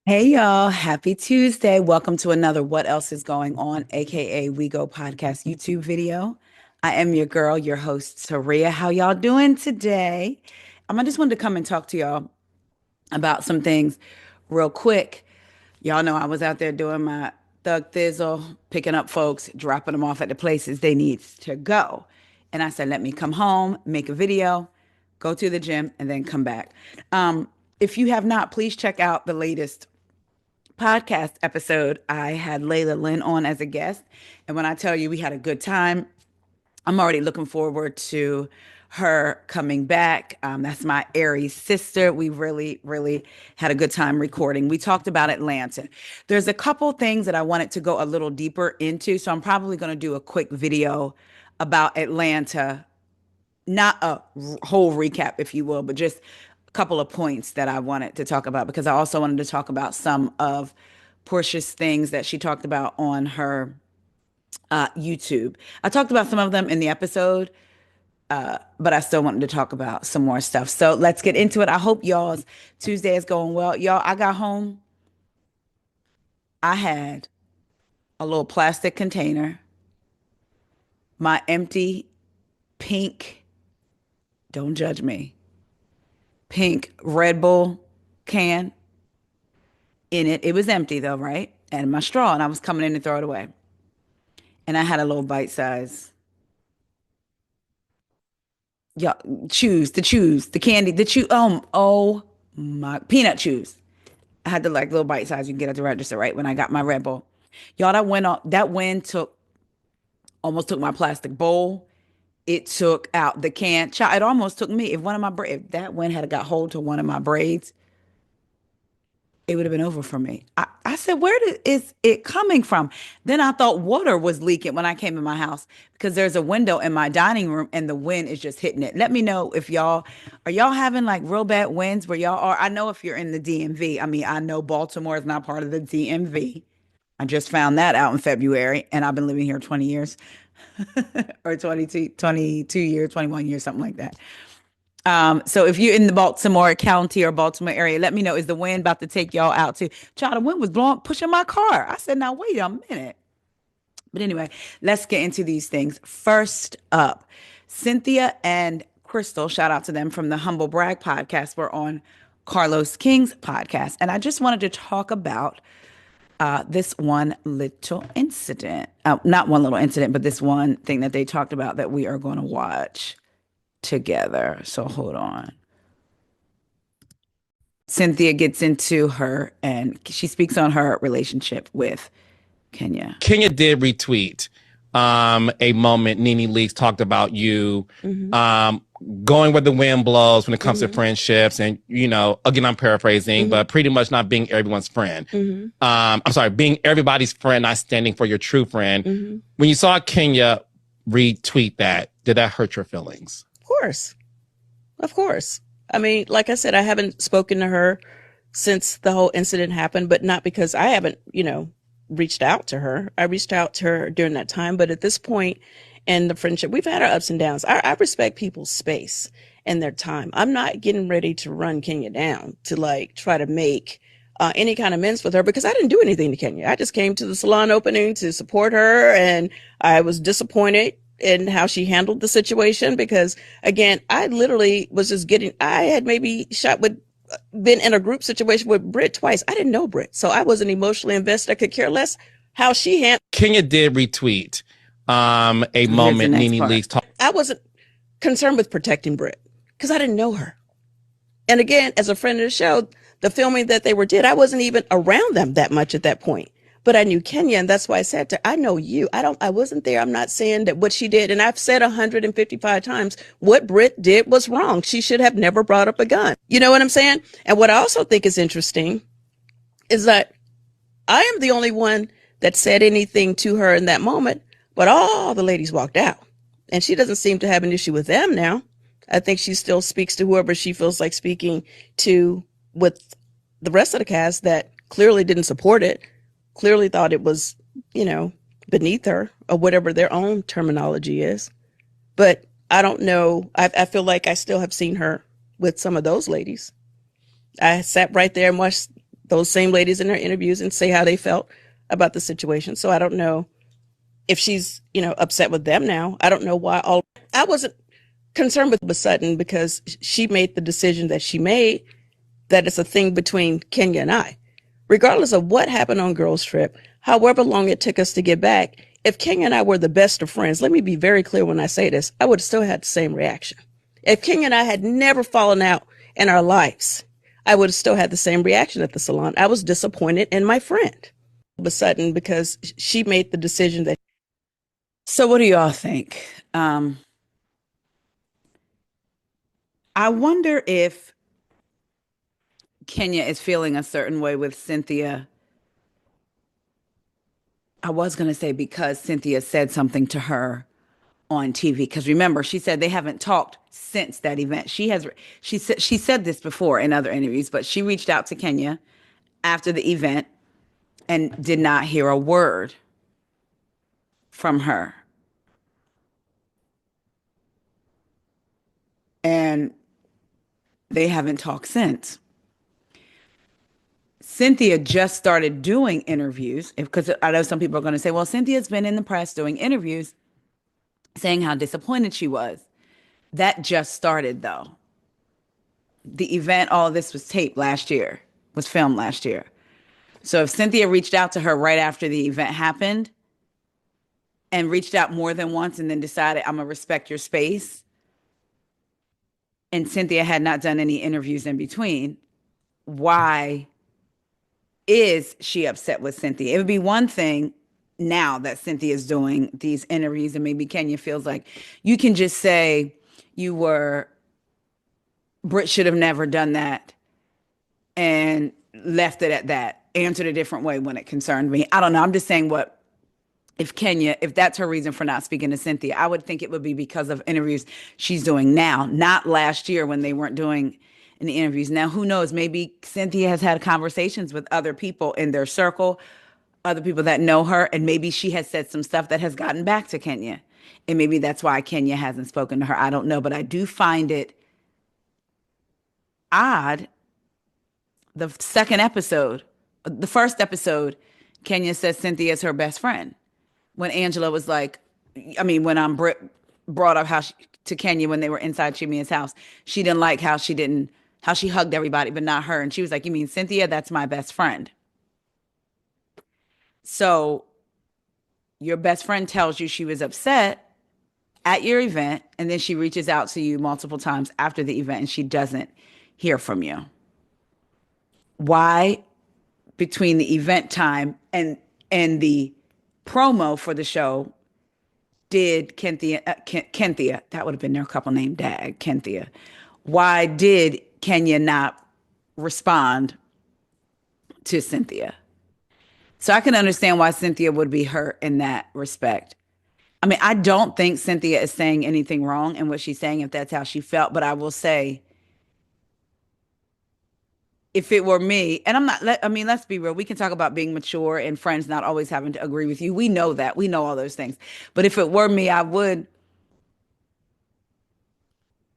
Hey y'all, happy Tuesday. Welcome to another What Else is Going On, aka We Go Podcast YouTube video. I am your girl, your host, Taria. How y'all doing today? I just wanted to come and talk to y'all about some things real quick. Y'all know I was out there doing my thug thizzle, picking up folks, dropping them off at the places they need to go. And I said, let me come home, make a video, go to the gym, and then come back. If you have not, please check out the latest podcast episode. I had Layla Lynn on as a guest. And when I tell you we had a good time, I'm already looking forward to her coming back. That's my Aries sister. We really, really had a good time recording. We talked about Atlanta. There's a couple things that I wanted to go a little deeper into. So I'm probably going to do a quick video about Atlanta, not a whole recap, if you will, but just a couple of points that I wanted to talk about because I also wanted to talk about some of Portia's things that she talked about on her YouTube. I talked about some of them in the episode, but I still wanted to talk about some more stuff. So let's get into it. I hope y'all's Tuesday is going well. Y'all, I got home. I had a little plastic container, my empty pink, don't judge me, pink Red Bull can in it. It was empty though, right? And my straw, and I was coming in to throw it away. And I had a little bite size. Yeah, choose the candy, the chew. Oh my peanut chews. I had the like little bite size you can get at the register, right? When I got my Red Bull. Y'all, that went up, that wind took almost took my plastic bowl. It took out the can. Child, it almost took me. If one of my if that wind had got hold to one of my braids, it would have been over for me. I said, is it coming from? Then I thought water was leaking when I came in my house because there's a window in my dining room and the wind is just hitting it. Let me know if y'all having like real bad winds where y'all are. I know if you're in the DMV. I mean, I know Baltimore is not part of the DMV. I just found that out in February and I've been living here 20 years or 22 years, 21 years, something like that. So if you're in the Baltimore County or Baltimore area, let me know. Is the wind about to take y'all out too? Child, the wind was blowing, pushing my car. I said, now wait a minute. But anyway, let's get into these things. First up, Cynthia and Crystal, shout out to them from the Humble Brag podcast, were on Carlos King's podcast. And I just wanted to talk about this one little incident. Not one little incident, but this one thing that they talked about that we are going to watch together. So hold on. Cynthia gets into her and she speaks on her relationship with Kenya. Kenya did retweet a moment Nene Leakes talked about you going where the wind blows when it comes to friendships. And, again, I'm paraphrasing, but pretty much not being everyone's friend. I'm sorry, being everybody's friend, not standing for your true friend. When you saw Kenya retweet that, did that hurt your feelings? Of course. Of course. I mean, like I said, I haven't spoken to her since the whole incident happened, but not because I haven't, reached out to her. I reached out to her during that time. But at this point in the friendship, we've had our ups and downs. I respect people's space and their time. I'm not getting ready to run Kenya down to like try to make any kind of amends with her because I didn't do anything to Kenya. I just came to the salon opening to support her, and I was disappointed in how she handled the situation because, again, I literally was just I had maybe been in a group situation with Britt twice. I didn't know Britt, so I wasn't emotionally invested. I could care less how she handled. Kenya did retweet a moment Nene Leakes talked. I wasn't concerned with protecting Britt because I didn't know her. And again, as a friend of the show, the filming that they did, I wasn't even around them that much at that point. But I knew Kenya, and that's why I said to her, I know you. I wasn't there. I'm not saying that what she did, and I've said 155 times, what Britt did was wrong. She should have never brought up a gun. You know what I'm saying? And what I also think is interesting is that I am the only one that said anything to her in that moment, but all the ladies walked out. And she doesn't seem to have an issue with them now. I think she still speaks to whoever she feels like speaking to with the rest of the cast that clearly didn't support it. Clearly thought it was, beneath her or whatever their own terminology is. But I don't know. I feel like I still have seen her with some of those ladies. I sat right there and watched those same ladies in their interviews and say how they felt about the situation. So I don't know if she's, upset with them now. I don't know why I wasn't concerned with Sutton because she made the decision that she made, that it's a thing between Kenya and I. Regardless of what happened on Girls Trip, however long it took us to get back, if Kenya and I were the best of friends, let me be very clear when I say this, I would have still had the same reaction. If Kenya and I had never fallen out in our lives, I would have still had the same reaction at the salon. I was disappointed in my friend, Sutton, because she made the decision that. So what do y'all think? I wonder if Kenya is feeling a certain way with Cynthia. I was going to say because Cynthia said something to her on TV. Because remember, she said they haven't talked since that event. She said this before in other interviews, but she reached out to Kenya after the event and did not hear a word from her. And they haven't talked since. Cynthia just started doing interviews because I know some people are going to say, well, Cynthia's been in the press doing interviews saying how disappointed she was. That just started, though. The event, all of this was taped last year, was filmed last year. So if Cynthia reached out to her right after the event happened and reached out more than once and then decided, I'm going to respect your space, and Cynthia had not done any interviews in between, why is she upset with Cynthia? It would be one thing now that Cynthia is doing these interviews and maybe Kenya feels like you can just say Britt should have never done that and left it at that, answered a different way when it concerned me. I don't know. I'm just saying if that's her reason for not speaking to Cynthia, I would think it would be because of interviews she's doing now, not last year when they weren't doing any interviews. Now, who knows? Maybe Cynthia has had conversations with other people in their circle, other people that know her, and maybe she has said some stuff that has gotten back to Kenya. And maybe that's why Kenya hasn't spoken to her. I don't know. But I do find it odd. The first episode, Kenya says Cynthia is her best friend. When Angela was like, when Britt brought up to Kenya when they were inside Chimia's house, she didn't like how she hugged everybody, but not her. And she was like, you mean Cynthia? That's my best friend. So your best friend tells you she was upset at your event, and then she reaches out to you multiple times after the event and she doesn't hear from you. Why, between the event time and the promo for the show, did Cynthia, that would have been their couple name, Dag, Cynthia. Why did Kenya not respond to Cynthia? So I can understand why Cynthia would be hurt in that respect. I don't think Cynthia is saying anything wrong in what she's saying if that's how she felt, but I will say, if it were me, and let's be real. We can talk about being mature and friends not always having to agree with you. We know that. We know all those things. But if it were me, I would,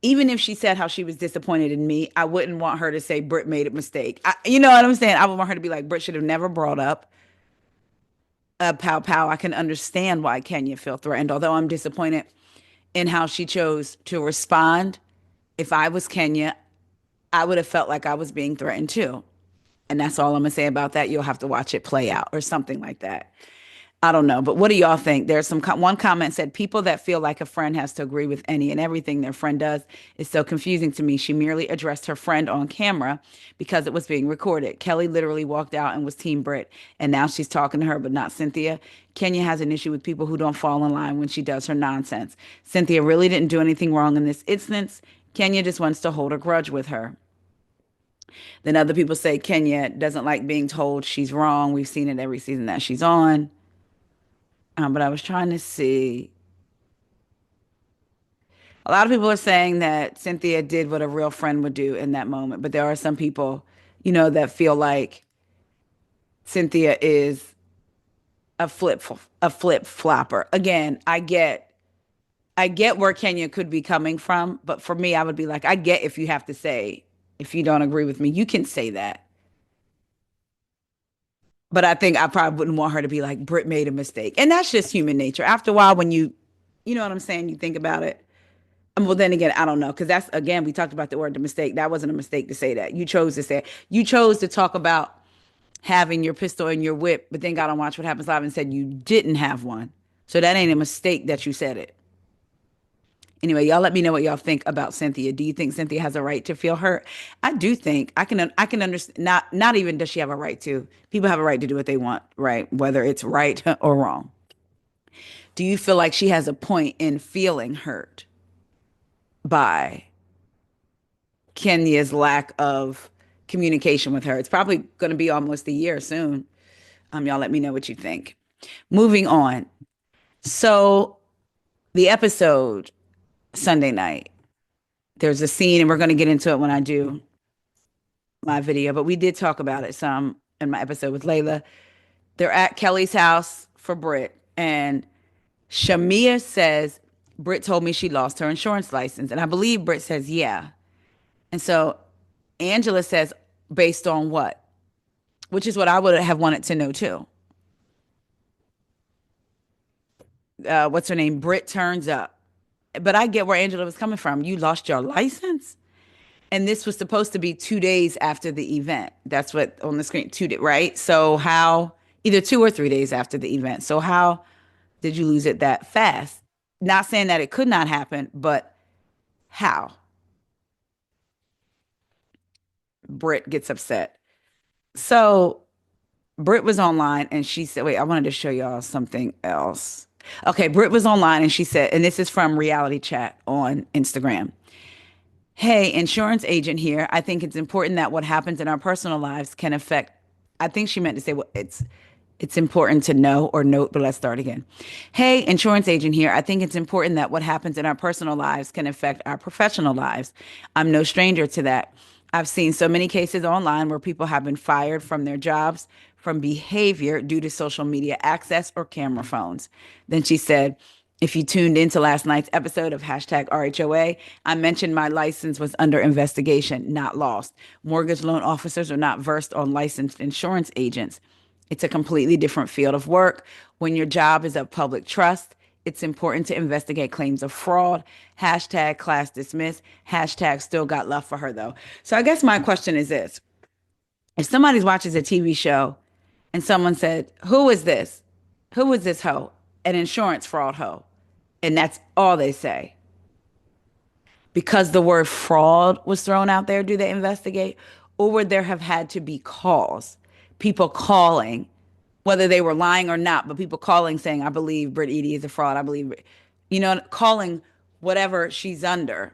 even if she said how she was disappointed in me, I wouldn't want her to say Britt made a mistake. You know what I'm saying? I would want her to be like, Britt should have never brought up a pow pow. I can understand why Kenya felt threatened, although I'm disappointed in how she chose to respond. If I was Kenya, I would have felt like I was being threatened too. And that's all I'm going to say about that. You'll have to watch it play out or something like that. I don't know. But what do y'all think? There's one comment said, people that feel like a friend has to agree with any and everything their friend does is so confusing to me. She merely addressed her friend on camera because it was being recorded. Kelly literally walked out and was Team Britt. And now she's talking to her, but not Cynthia. Kenya has an issue with people who don't fall in line when she does her nonsense. Cynthia really didn't do anything wrong in this instance. Kenya just wants to hold a grudge with her. Then other people say Kenya doesn't like being told she's wrong. We've seen it every season that she's on. But I was trying to see. A lot of people are saying that Cynthia did what a real friend would do in that moment. But there are some people, that feel like Cynthia is a flip flopper. Again, I get where Kenya could be coming from. But for me, I would be like, I get if you have to say, if you don't agree with me, you can say that. But I think I probably wouldn't want her to be like, Britt made a mistake. And that's just human nature. After a while, when you know what I'm saying, you think about it. Well, then again, I don't know. Because that's, again, we talked about the word the mistake. That wasn't a mistake to say that. You chose to say it. You chose to talk about having your pistol and your whip, but then got on Watch What Happens Live and said you didn't have one. So that ain't a mistake that you said it. Anyway, y'all let me know what y'all think about Cynthia. Do you think Cynthia has a right to feel hurt? I do think I can understand. Not even does she have a right to. People have a right to do what they want, right? Whether it's right or wrong. Do you feel like she has a point in feeling hurt by Kenya's lack of communication with her? It's probably going to be almost a year soon. Y'all let me know what you think. Moving on. So the episode Sunday night, there's a scene, and we're going to get into it when I do my video, but we did talk about it some in my episode with Layla. They're at Kelly's house for Britt, and Shamia says, Britt told me she lost her insurance license. And I believe Britt says, yeah. And so Angela says, based on what? Which is what I would have wanted to know too. What's her name? Britt turns up. But I get where Angela was coming from. You lost your license? And this was supposed to be 2 days after the event. That's what on the screen, right? So how, either 2 or 3 days after the event. So how did you lose it that fast? Not saying that it could not happen, but how? Britt gets upset. So Britt was online and she said, wait, I wanted to show y'all something else. Okay, Britt was online and she said, and this is from Reality Chat on Instagram. Hey, insurance agent here. I think it's important that what happens in our personal lives can affect. I think she meant to say, well, it's important to know or note, but let's start again. Hey, insurance agent here. I think it's important that what happens in our personal lives can affect our professional lives. I'm no stranger to that. I've seen so many cases online where people have been fired from their jobs from behavior due to social media access or camera phones. Then she said, if you tuned into last night's episode of hashtag RHOA, I mentioned my license was under investigation, not lost. Mortgage loan officers are not versed on licensed insurance agents. It's a completely different field of work. When your job is of public trust, it's important to investigate claims of fraud. Hashtag class dismissed. Hashtag still got love for her though. So I guess my question is this. If somebody watches a TV show and someone said, who is this? Who is this hoe? An insurance fraud hoe. And that's all they say. Because the word fraud was thrown out there, do they investigate? Or would there have had to be calls? People calling, whether they were lying or not, but people calling saying, I believe Britt Edie is a fraud. I believe, calling whatever she's under,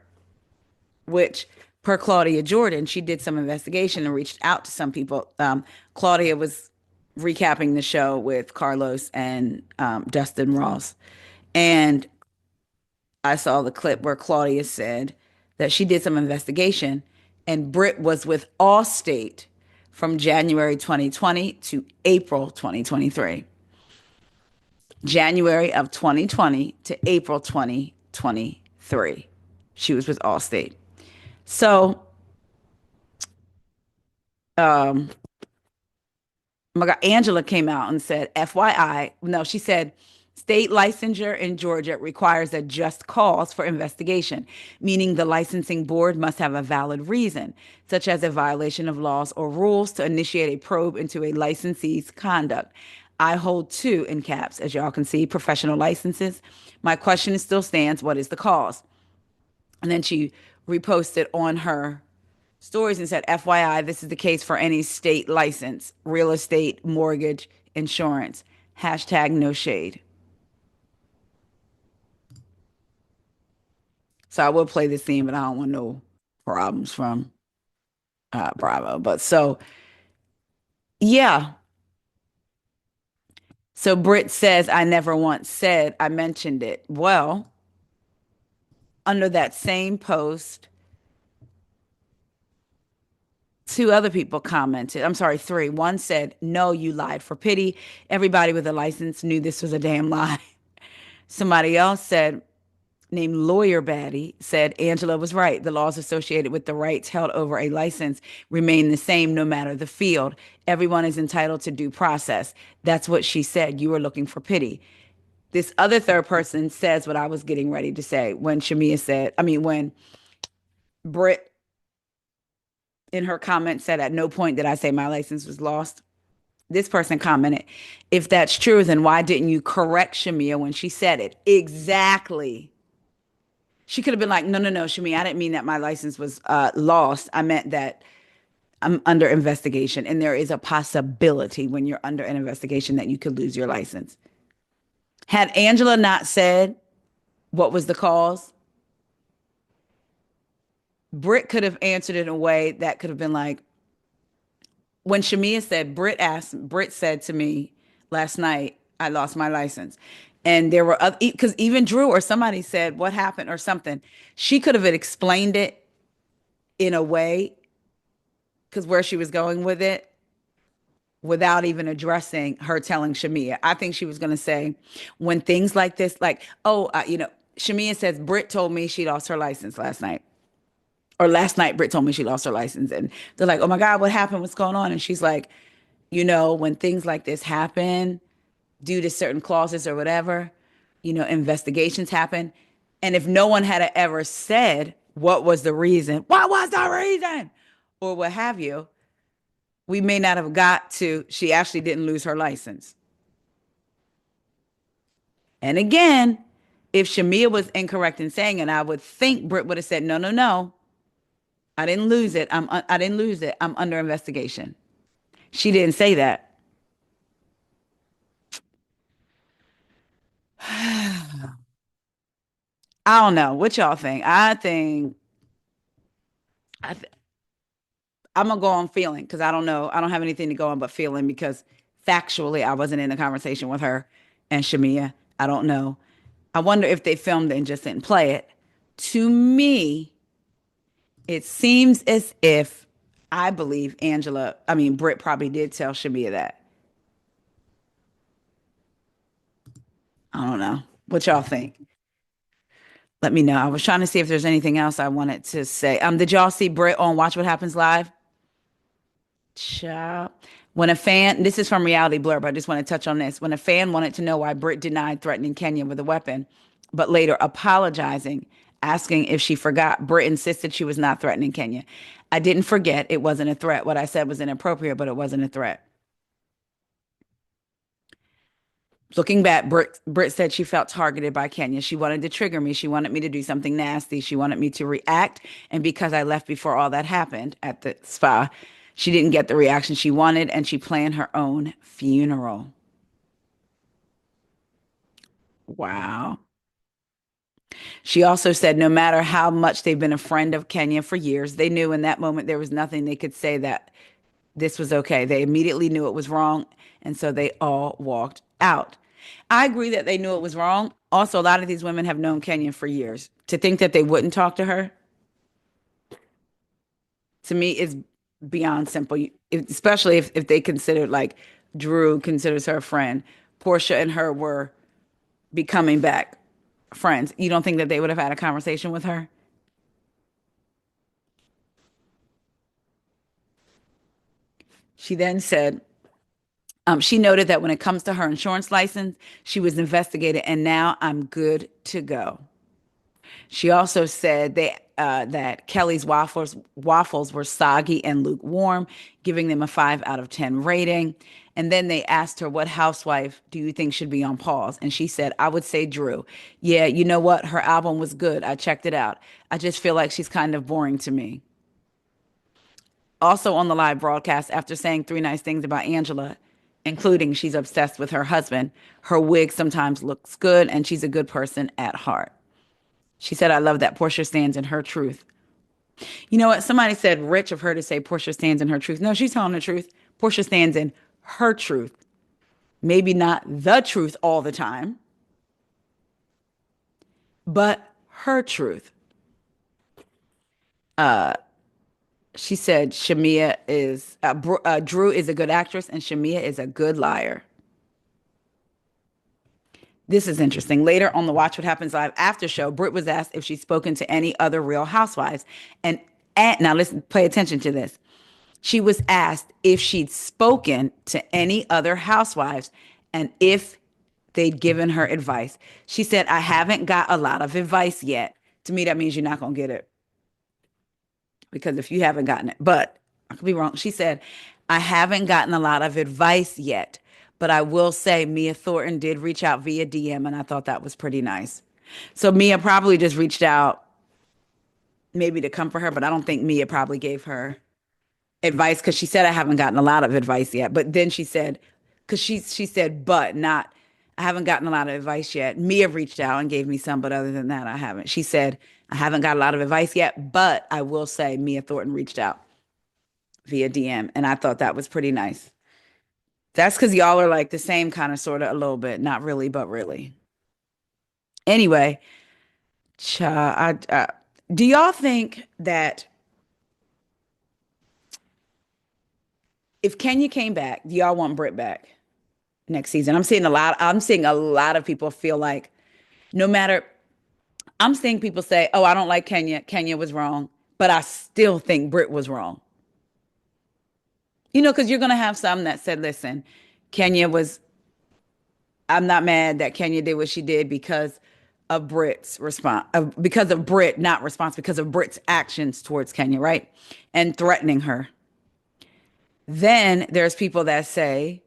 which per Claudia Jordan, she did some investigation and reached out to some people. Claudia was recapping the show with Carlos and Dustin Ross. And I saw the clip where Claudia said that she did some investigation and Britt was with Allstate from January 2020 to April 2023. January of 2020 to April 2023. She was with Allstate. So, my God, Angela came out and said, FYI, no, she said, state licensure in Georgia requires a just cause for investigation, meaning the licensing board must have a valid reason, such as a violation of laws or rules, to initiate a probe into a licensee's conduct. I hold two, in caps, as y'all can see, professional licenses. My question still stands, what is the cause? And then she reposted on her stories and said, FYI, this is the case for any state license, real estate, mortgage, insurance. Hashtag no shade. So I will play this scene, but I don't want no problems from Bravo. But so, yeah. So Britt says, I never once said I mentioned it. Well, under that same post, two other people commented. I'm sorry, three. One said, no, you lied for pity. Everybody with a license knew this was a damn lie. Somebody else said, named Lawyer Batty said Angela was right. The laws associated with the rights held over a license remain the same no matter the field. Everyone is entitled to due process. That's what she said. You were looking for pity. This other third person says what I was getting ready to say when when Britt in her comment said, at no point did I say my license was lost. This person commented, if that's true, then why didn't you correct Shamia when she said it? Exactly. She could have been like, no, no, no, Shamia, I didn't mean that my license was lost. I meant that I'm under investigation. And there is a possibility when you're under an investigation that you could lose your license. Had Angela not said what was the cause, Britt could have answered it in a way that could have been like, when Shamia said, Britt said to me last night, I lost my license. And there were other, because even Drew or somebody said, what happened or something. She could have explained it in a way, because where she was going with it, without even addressing her telling Shamia. I think she was going to say, when things like this, like, Shamia says, Britt told me she lost her license last night. Or last night, Britt told me she lost her license. And they're like, oh my God, what happened? What's going on? And she's like, when things like this happen due to certain clauses or whatever, investigations happen. And if no one had ever said, what was the reason? What was the reason? Or what have you, we may not have got to, she actually didn't lose her license. And again, if Shamia was incorrect in saying it, I would think Britt would have said, no, no, no. I didn't lose it. I didn't lose it. I'm under investigation. She didn't say that. I don't know what y'all think. I th- I'm gonna go on feeling because I don't know. I don't have anything to go on but feeling because factually I wasn't in the conversation with her and Shamia. I don't know. I wonder if they filmed it and just didn't play it. To me, it seems as if I believe Britt probably did tell Shamia that. I don't know. What y'all think? Let me know. I was trying to see if there's anything else I wanted to say. Did y'all see Britt on Watch What Happens Live? Child. When a fan, this is from Reality Blur, but I just want to touch on this. When a fan wanted to know why Britt denied threatening Kenya with a weapon, but later apologizing, asking if she forgot, Britt insisted she was not threatening Kenya. I didn't forget. It wasn't a threat. What I said was inappropriate, but it wasn't a threat. Looking back, Britt said she felt targeted by Kenya. She wanted to trigger me. She wanted me to do something nasty. She wanted me to react. And because I left before all that happened at the spa, she didn't get the reaction she wanted and she planned her own funeral. Wow. She also said no matter how much they've been a friend of Kenya for years, they knew in that moment there was nothing they could say that this was okay. They immediately knew it was wrong. And so they all walked out. I agree that they knew it was wrong. Also, a lot of these women have known Kenya for years. To think that they wouldn't talk to her, to me, is beyond simple. Especially if they considered, like, Drew considers her a friend. Portia and her were becoming back friends. You don't think that they would have had a conversation with her? She then said, she noted that when it comes to her insurance license, she was investigated and now I'm good to go. She also said that Kelly's waffles were soggy and lukewarm, giving them a 5 out of 10 rating. And then they asked her, what housewife do you think should be on pause? And she said, I would say Drew. Yeah, you know what? Her album was good. I checked it out. I just feel like she's kind of boring to me. Also on the live broadcast, after saying 3 nice things about Angela, including she's obsessed with her husband, her wig sometimes looks good and she's a good person at heart. She said, I love that Portia stands in her truth. You know what? Somebody said rich of her to say Portia stands in her truth. No, she's telling the truth. Portia stands in her truth. Maybe not the truth all the time, but her truth. She said Drew is a good actress and Shamia is a good liar. This is interesting. Later on the Watch What Happens Live after show, Britt was asked if she'd spoken to any other Real Housewives. And now listen, pay attention to this. She was asked if she'd spoken to any other housewives and if they'd given her advice. She said, I haven't got a lot of advice yet. To me, that means you're not going to get it. Because if you haven't gotten it, but I could be wrong. She said, I haven't gotten a lot of advice yet, but I will say Mia Thornton did reach out via DM, and I thought that was pretty nice. So Mia probably just reached out maybe to comfort her, but I don't think Mia probably gave her advice because she said, I haven't gotten a lot of advice yet. But then she said, because she said, but not, I haven't gotten a lot of advice yet. Mia reached out and gave me some, but other than that, I haven't. She said, I haven't got a lot of advice yet, but I will say Mia Thornton reached out via DM, and I thought that was pretty nice. That's because y'all are like the same kind of sort of a little bit, not really, but really. Anyway, do y'all think that if Kenya came back, do y'all want Britt back next season? I'm seeing a lot of people feel like no matter, I'm seeing people say, oh, I don't like Kenya. Kenya was wrong, but I still think Britt was wrong. You know, because you're going to have some that said, listen, Kenya was, I'm not mad that Kenya did what she did because of Britt's response, because of Britt, not response, because of Britt's actions towards Kenya, right? And threatening her. Then there's people that say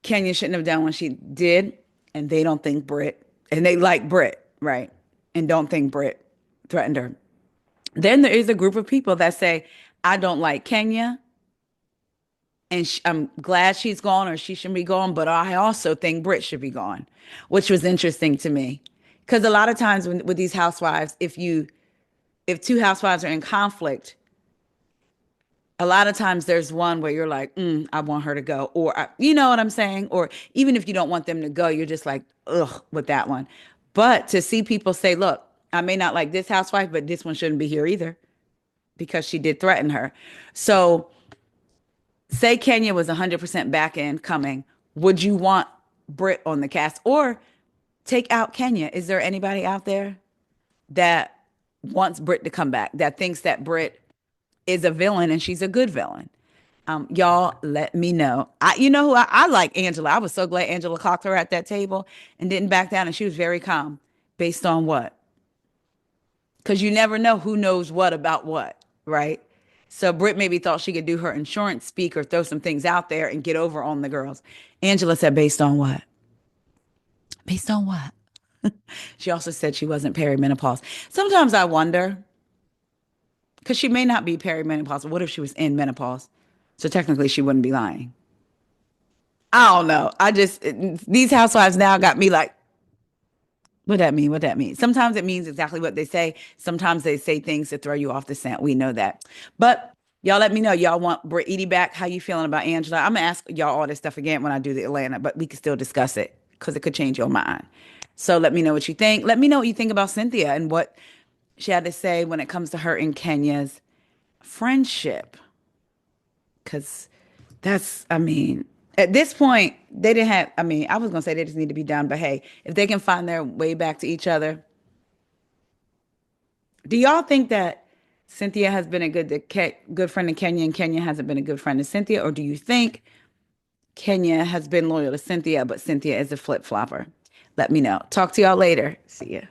Kenya shouldn't have done what she did, and they don't think Britt, and they like Britt, right? And don't think Britt threatened her. Then there is a group of people that say, I don't like Kenya, and I'm glad she's gone or she should be gone, but I also think Britt should be gone, which was interesting to me. Because a lot of times with these housewives, if two housewives are in conflict, a lot of times there's one where you're like, I want her to go. Or, you know what I'm saying? Or even if you don't want them to go, you're just like, ugh, with that one. But to see people say, look, I may not like this housewife, but this one shouldn't be here either because she did threaten her. So say Kenya was 100% back in coming. Would you want Britt on the cast or take out Kenya? Is there anybody out there that wants Britt to come back, that thinks that Britt is a villain and she's a good villain? Y'all let me know. You know who I like? Angela. I was so glad Angela clocked her at that table and didn't back down, and she was very calm. Based on what? Because you never know who knows what about what, right? So Britt maybe thought she could do her insurance speak or throw some things out there and get over on the girls. Angela said, based on what? Based on what? She also said she wasn't perimenopause. Sometimes I wonder, because she may not be perimenopause. What if she was in menopause? So technically she wouldn't be lying. I don't know. These housewives now got me like, what that mean? What that mean? Sometimes it means exactly what they say. Sometimes they say things to throw you off the scent. We know that. But y'all let me know. Y'all want Britt Edie back? How you feeling about Angela? I'm going to ask y'all all this stuff again when I do the Atlanta, but we can still discuss it because it could change your mind. So let me know what you think. Let me know what you think about Cynthia and what she had to say when it comes to her and Kenya's friendship. Because at this point, they didn't have, I was going to say they just need to be done, but hey, if they can find their way back to each other. Do y'all think that Cynthia has been a good friend to Kenya and Kenya hasn't been a good friend to Cynthia? Or do you think Kenya has been loyal to Cynthia, but Cynthia is a flip-flopper? Let me know. Talk to y'all later. See ya.